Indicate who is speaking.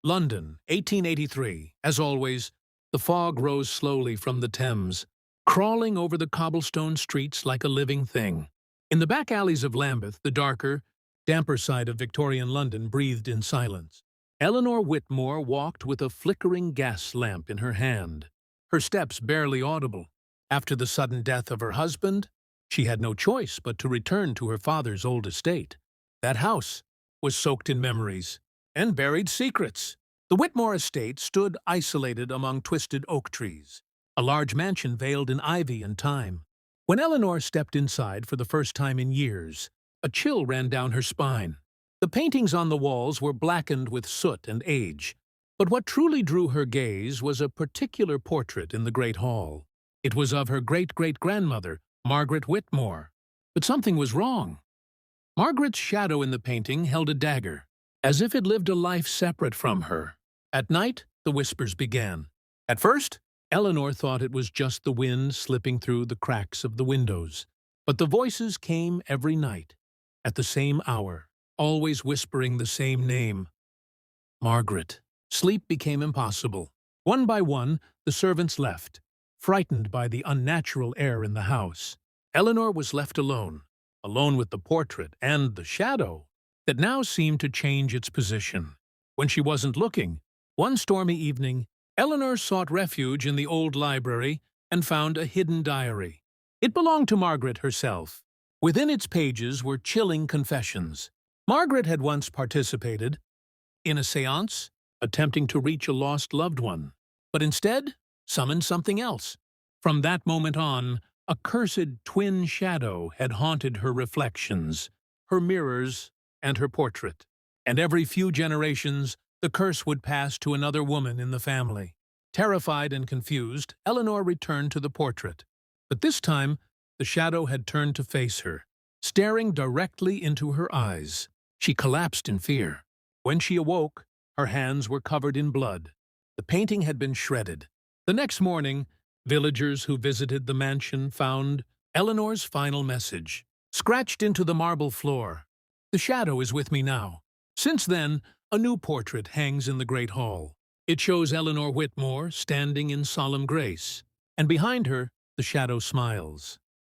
Speaker 1: London, 1883. As always, the fog rose slowly from the Thames, crawling over the cobblestone streets like a living thing. In the back alleys of Lambeth, the darker, damper side of Victorian London breathed in silence. Eleanor Whitmore walked with a flickering gas lamp in her hand, her steps barely audible. After the sudden death of her husband, she had no choice but to return to her father's old estate. That house was soaked in memories and buried secrets. The Whitmore estate stood isolated among twisted oak trees, a large mansion veiled in ivy and time. When Eleanor stepped inside for the first time in years, a chill ran down her spine. The paintings on the walls were blackened with soot and age, but what truly drew her gaze was a particular portrait in the great hall. It was of her great-great-grandmother, Margaret Whitmore. But something was wrong. Margaret's shadow in the painting held a dagger, as if it lived a life separate from her. At night, the whispers began. At first, Eleanor thought it was just the wind slipping through the cracks of the windows. But the voices came every night, at the same hour, always whispering the same name, Margaret. Sleep became impossible. One by one, the servants left, frightened by the unnatural air in the house. Eleanor was left alone with the portrait and the shadow that now seemed to change its position. When she wasn't looking, one stormy evening, Eleanor sought refuge in the old library and found a hidden diary. It belonged to Margaret herself. Within its pages were chilling confessions. Margaret had once participated in a séance, attempting to reach a lost loved one, but instead summoned something else. From that moment on, a cursed twin shadow had haunted her reflections, her mirrors, and her portrait. And every few generations, the curse would pass to another woman in the family. Terrified and confused, Eleanor returned to the portrait. But this time, the shadow had turned to face her, staring directly into her eyes. She collapsed in fear. When she awoke, her hands were covered in blood. The painting had been shredded. The next morning, villagers who visited the mansion found Eleanor's final message, scratched into the marble floor. The shadow is with me now. Since then, a new portrait hangs in the great hall. It shows Eleanor Whitmore standing in solemn grace, and behind her, the shadow smiles.